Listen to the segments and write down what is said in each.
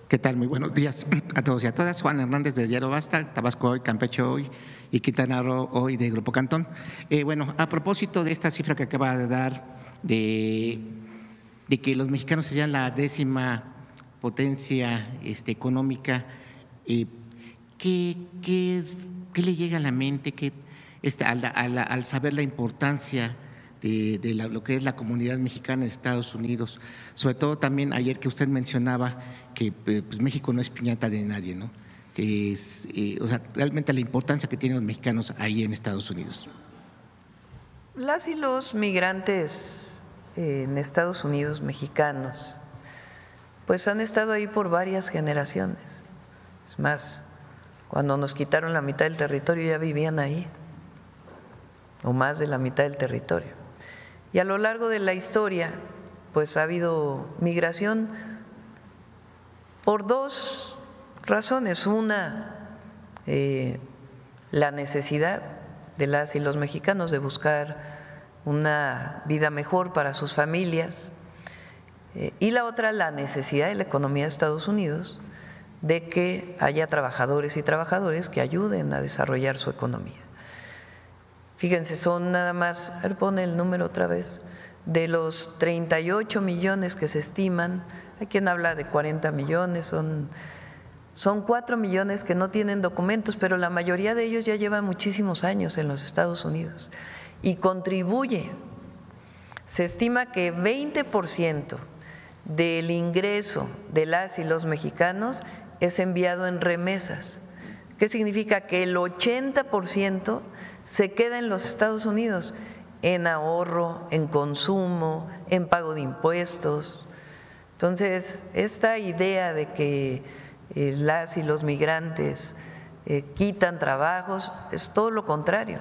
¿Qué tal? Muy buenos días a todos y a todas. Juan Hernández de Diario Basta, Tabasco Hoy, Campeche Hoy y Quintana Roo Hoy de Grupo Cantón. Bueno, a propósito de esta cifra que acaba de dar de que los mexicanos serían la 10ª potencia económica, ¿qué le llega a la mente al saber la importancia de lo que es la comunidad mexicana en Estados Unidos? Sobre todo también ayer que usted mencionaba que pues México no es piñata de nadie, ¿no? O sea, realmente la importancia que tienen los mexicanos ahí en Estados Unidos. Las y los migrantes en Estados Unidos, mexicanos, pues han estado ahí por varias generaciones. Es más, cuando nos quitaron la mitad del territorio ya vivían ahí, o más de la mitad del territorio. Y a lo largo de la historia, pues ha habido migración por dos razones. Una, la necesidad de las y los mexicanos de buscar una vida mejor para sus familias, y la otra, la necesidad de la economía de Estados Unidos de que haya trabajadores y trabajadores que ayuden a desarrollar su economía. Fíjense, son nada más, a ver, pone el número otra vez, de los 38 millones que se estiman, hay quien habla de 40 millones, son 4 millones que no tienen documentos, pero la mayoría de ellos ya llevan muchísimos años en los Estados Unidos y contribuye. Se estima que 20% del ingreso de las y los mexicanos es enviado en remesas. ¿Qué significa? Que el 80% se queda en los Estados Unidos en ahorro, en consumo, en pago de impuestos. Entonces, esta idea de que las y los migrantes quitan trabajos es todo lo contrario,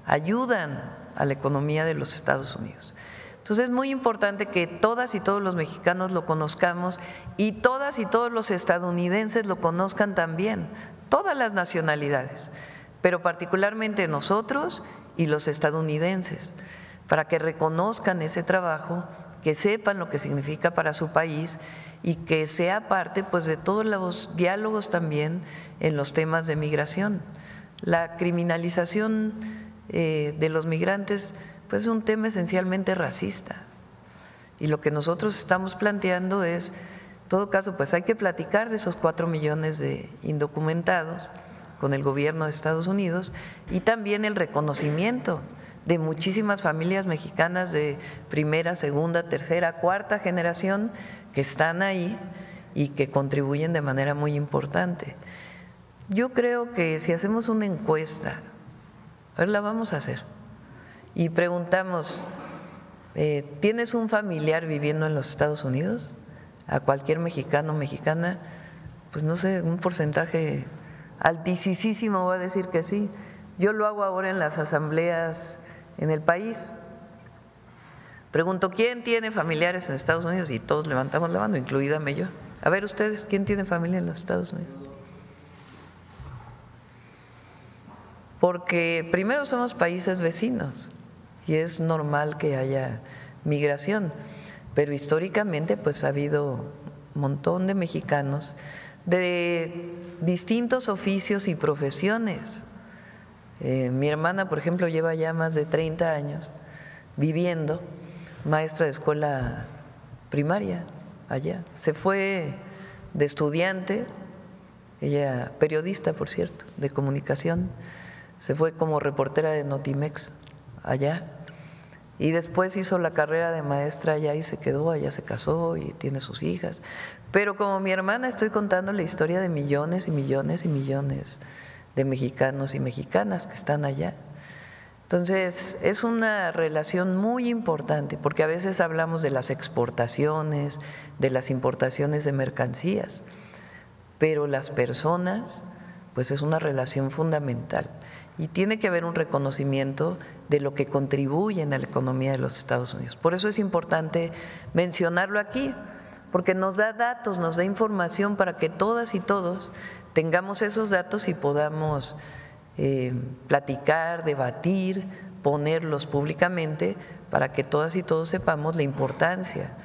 ayudan a la economía de los Estados Unidos. Entonces es muy importante que todas y todos los mexicanos lo conozcamos y todas y todos los estadounidenses lo conozcan también, todas las nacionalidades, pero particularmente nosotros y los estadounidenses, para que reconozcan ese trabajo, que sepan lo que significa para su país y que sea parte pues de todos los diálogos también en los temas de migración. La criminalización de los migrantes pues es un tema esencialmente racista, y lo que nosotros estamos planteando es, en todo caso, pues hay que platicar de esos 4 millones de indocumentados con el gobierno de Estados Unidos y también el reconocimiento de muchísimas familias mexicanas de primera, segunda, tercera, cuarta generación que están ahí y que contribuyen de manera muy importante. Yo creo que si hacemos una encuesta, a ver, la vamos a hacer, y preguntamos, ¿tienes un familiar viviendo en los Estados Unidos? A cualquier mexicano o mexicana, pues no sé, un porcentaje altísimo va a decir que sí. Yo lo hago ahora en las asambleas en el país. Pregunto, ¿quién tiene familiares en Estados Unidos? Y todos levantamos la mano, incluídame yo. A ver ustedes, ¿quién tiene familia en los Estados Unidos? Porque primero somos países vecinos y es normal que haya migración, pero históricamente pues ha habido un montón de mexicanos de distintos oficios y profesiones. Mi hermana, por ejemplo, lleva ya más de 30 años viviendo, maestra de escuela primaria allá. Se fue de estudiante, ella periodista, por cierto, de comunicación, se fue como reportera de Notimex allá y después hizo la carrera de maestra allá y se quedó, allá se casó y tiene sus hijas. Pero como mi hermana estoy contando la historia de millones y millones y millones de mexicanos y mexicanas que están allá. Entonces es una relación muy importante porque a veces hablamos de las exportaciones, de las importaciones de mercancías, pero las personas pues es una relación fundamental y tiene que haber un reconocimiento de lo que contribuyen a la economía de los Estados Unidos. Por eso es importante mencionarlo aquí, porque nos da datos, nos da información para que todas y todos tengamos esos datos y podamos platicar, debatir, ponerlos públicamente para que todas y todos sepamos la importancia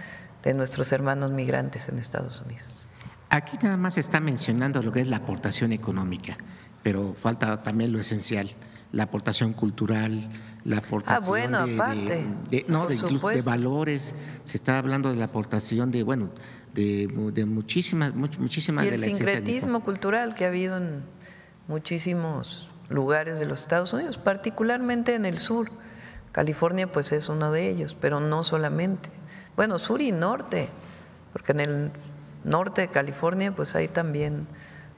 de nuestros hermanos migrantes en Estados Unidos. Aquí nada más se está mencionando lo que es la aportación económica, pero falta también lo esencial, la aportación cultural, la aportación bueno, aparte, incluso de valores. Se está hablando de la aportación de, bueno, de muchísimas y de el la sincretismo cultural que ha habido en muchísimos lugares de los Estados Unidos, particularmente en el sur. California pues es uno de ellos, pero no solamente. Bueno, sur y norte, porque en el norte de California pues hay también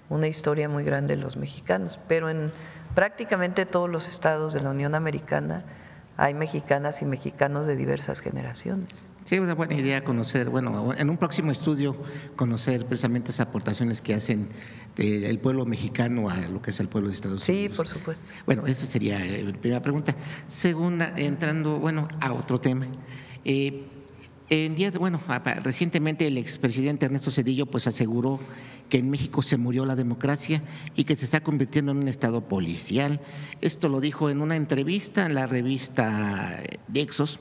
una historia muy grande de los mexicanos, pero en prácticamente todos los estados de la Unión Americana hay mexicanas y mexicanos de diversas generaciones. Sí, es una buena idea conocer, bueno, en un próximo estudio conocer precisamente esas aportaciones que hacen el pueblo mexicano a lo que es el pueblo de Estados Unidos. Sí, por supuesto. Bueno, esa sería la primera pregunta. Segunda, entrando, bueno, a otro tema. Recientemente el expresidente Ernesto Zedillo pues aseguró que en México se murió la democracia y que se está convirtiendo en un estado policial. Esto lo dijo en una entrevista en la revista Nexos,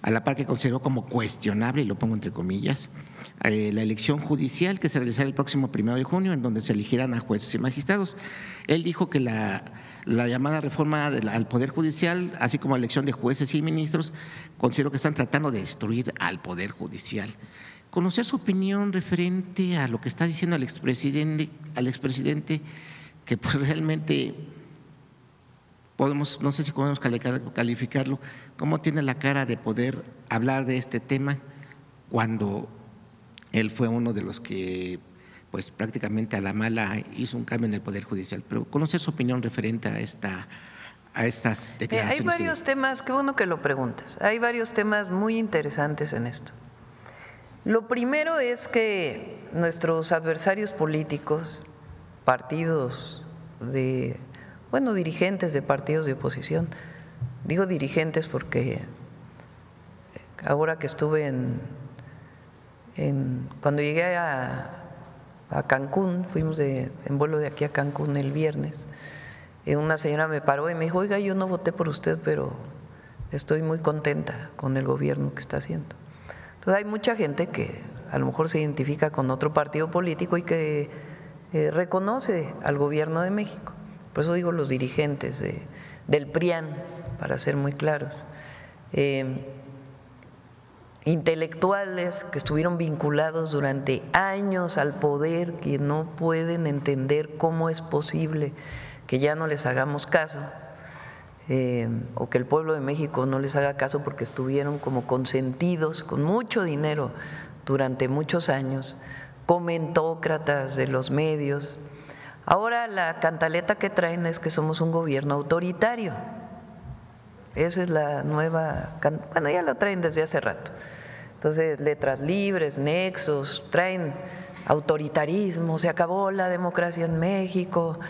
a la par que consideró como cuestionable, y lo pongo entre comillas, la elección judicial que se realizará el próximo 1 de junio, en donde se elegirán a jueces y magistrados. Él dijo que la llamada reforma al Poder Judicial, así como la elección de jueces y ministros, considero que están tratando de destruir al Poder Judicial. Conocer su opinión referente a lo que está diciendo el expresidente, que pues realmente no sé si podemos calificarlo, cómo tiene la cara de poder hablar de este tema cuando él fue uno de los que pues prácticamente a la mala hizo un cambio en el Poder Judicial. Pero conocer su opinión referente a estas declaraciones. Hay varios temas, qué bueno que lo preguntas, hay varios temas muy interesantes en esto. Lo primero es que nuestros adversarios políticos, dirigentes de partidos de oposición, digo dirigentes porque ahora que estuve cuando llegué a Cancún, fuimos en vuelo de aquí a Cancún el viernes, una señora me paró y me dijo, oiga, yo no voté por usted, pero estoy muy contenta con el gobierno que está haciendo. Entonces hay mucha gente que a lo mejor se identifica con otro partido político y que reconoce al gobierno de México. Por eso digo los dirigentes del PRIAN, para ser muy claros. Intelectuales que estuvieron vinculados durante años al poder, que no pueden entender cómo es posible que ya no les hagamos caso, o que el pueblo de México no les haga caso porque estuvieron como consentidos con mucho dinero durante muchos años, comentócratas de los medios. Ahora la cantaleta que traen es que somos un gobierno autoritario. Esa es la nueva, bueno, ya lo traen desde hace rato. Entonces, letras libres, nexos, traen autoritarismo, se acabó la democracia en México.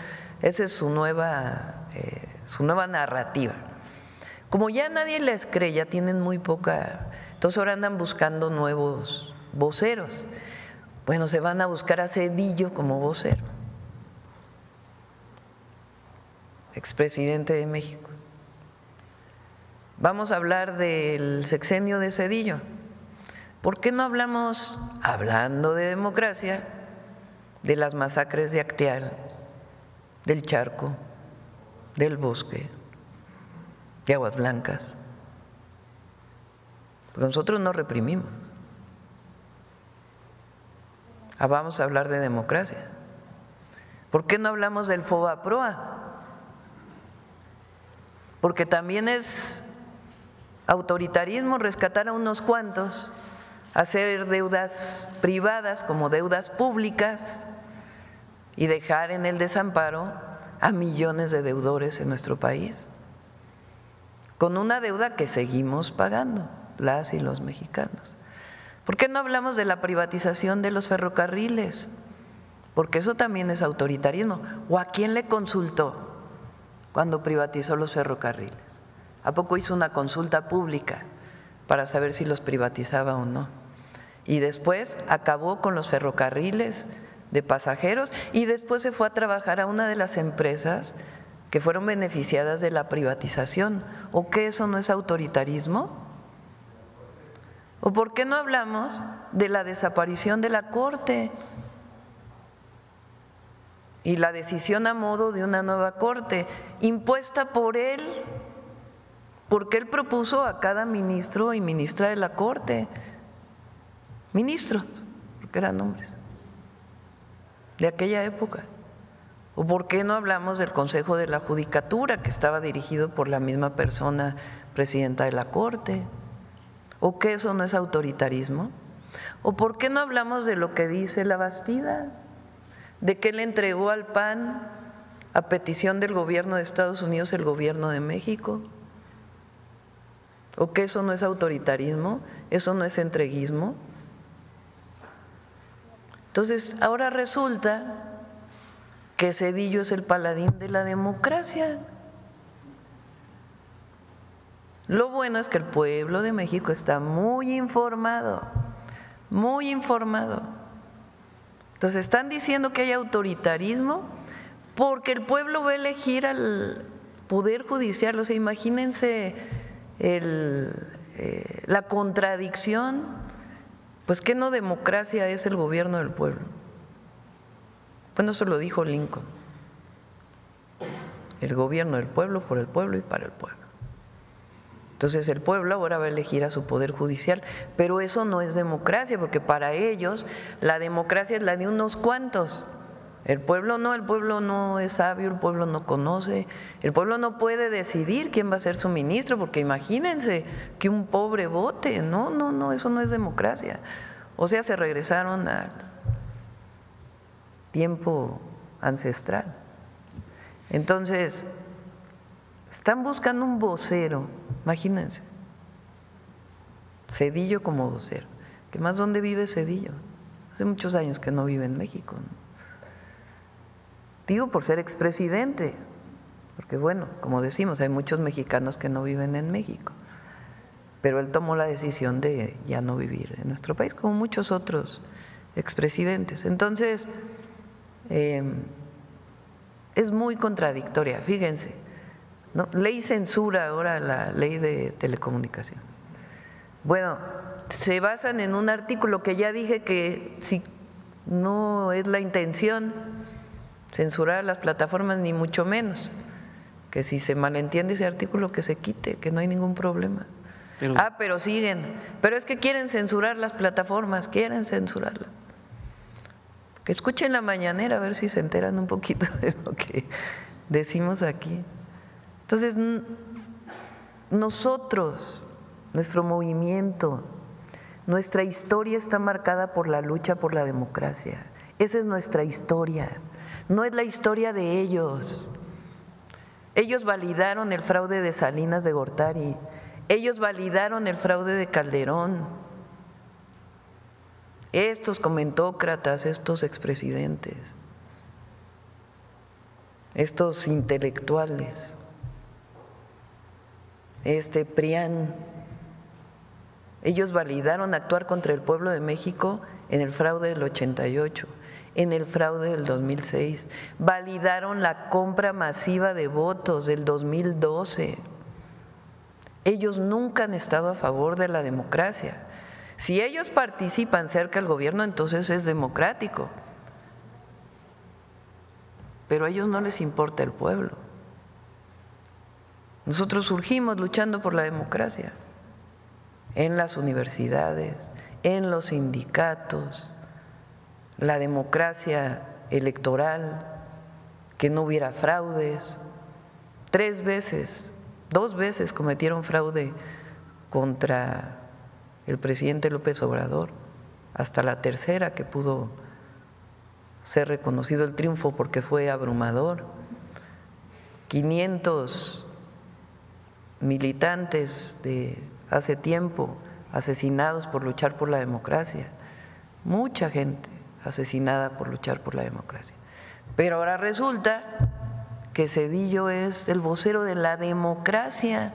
Esa es su nueva narrativa. Como ya nadie les cree, ya tienen muy poca, entonces ahora andan buscando nuevos voceros. Bueno, se van a buscar a Zedillo como vocero, expresidente de México. Vamos a hablar del sexenio de Zedillo. ¿Por qué no hablamos, hablando de democracia, de las masacres de Acteal, del Charco, del Bosque, de Aguas Blancas? Porque nosotros no reprimimos. Vamos a hablar de democracia. ¿Por qué no hablamos del FOBAPROA? Porque también es autoritarismo rescatar a unos cuantos, hacer deudas privadas como deudas públicas y dejar en el desamparo a millones de deudores en nuestro país, con una deuda que seguimos pagando las y los mexicanos. ¿Por qué no hablamos de la privatización de los ferrocarriles? Porque eso también es autoritarismo. ¿O a quién le consultó cuando privatizó los ferrocarriles? ¿A poco hizo una consulta pública para saber si los privatizaba o no? Y después acabó con los ferrocarriles de pasajeros y después se fue a trabajar a una de las empresas que fueron beneficiadas de la privatización. ¿O qué, eso no es autoritarismo? ¿O por qué no hablamos de la desaparición de la Corte? y la decisión a modo de una nueva corte impuesta por él, porque él propuso a cada ministro y ministra de la corte, ministro, porque eran hombres de aquella época. ¿O por qué no hablamos del Consejo de la Judicatura, que estaba dirigido por la misma persona, presidenta de la Corte? ¿O que eso no es autoritarismo? ¿O por qué no hablamos de lo que dice la Bastida, de que él entregó al PAN a petición del gobierno de Estados Unidos el gobierno de México? ¿O que eso no es autoritarismo? ¿Eso no es entreguismo? Entonces, ahora resulta que Zedillo es el paladín de la democracia. Lo bueno es que el pueblo de México está muy informado, muy informado. Entonces están diciendo que hay autoritarismo porque el pueblo va a elegir al Poder Judicial. O sea, imagínense la contradicción. Pues ¿qué no democracia es el gobierno del pueblo? Bueno, eso lo dijo Lincoln, el gobierno del pueblo, por el pueblo y para el pueblo. Entonces el pueblo ahora va a elegir a su poder judicial, pero eso no es democracia, porque para ellos la democracia es la de unos cuantos. El pueblo no es sabio, el pueblo no conoce, el pueblo no puede decidir quién va a ser su ministro, porque imagínense que un pobre vote, no, eso no es democracia. O sea, se regresaron al tiempo ancestral. Entonces, están buscando un vocero, imagínense, Zedillo como vocero. ¿Qué más dónde vive Zedillo? Hace muchos años que no vive en México, ¿no? Digo por ser expresidente, porque bueno, como decimos, hay muchos mexicanos que no viven en México, pero él tomó la decisión de ya no vivir en nuestro país, como muchos otros expresidentes. Entonces, es muy contradictoria, fíjense, ¿no? Ley censura ahora la ley de telecomunicación. Bueno, se basan en un artículo que ya dije que si no es la intención censurar las plataformas, ni mucho menos, que si se malentiende ese artículo que se quite, que no hay ningún problema. Pero siguen, pero es que quieren censurar las plataformas, quieren censurarlas. Que escuchen la mañanera a ver si se enteran un poquito de lo que decimos aquí. Entonces, nosotros, nuestro movimiento, nuestra historia está marcada por la lucha por la democracia. Esa es nuestra historia, no es la historia de ellos. Ellos validaron el fraude de Salinas de Gortari, ellos validaron el fraude de Calderón. Estos comentócratas, estos expresidentes, estos intelectuales, PRIAN, ellos validaron actuar contra el pueblo de México en el fraude del 88, en el fraude del 2006, validaron la compra masiva de votos del 2012. Ellos nunca han estado a favor de la democracia. Si ellos participan cerca del gobierno, entonces es democrático, pero a ellos no les importa el pueblo. Nosotros surgimos luchando por la democracia en las universidades, en los sindicatos, la democracia electoral, que no hubiera fraudes. 2 veces cometieron fraude contra el presidente López Obrador, hasta la tercera que pudo ser reconocido el triunfo porque fue abrumador. 500 militantes de hace tiempo asesinados por luchar por la democracia, mucha gente asesinada por luchar por la democracia. Pero ahora resulta que Zedillo es el vocero de la democracia.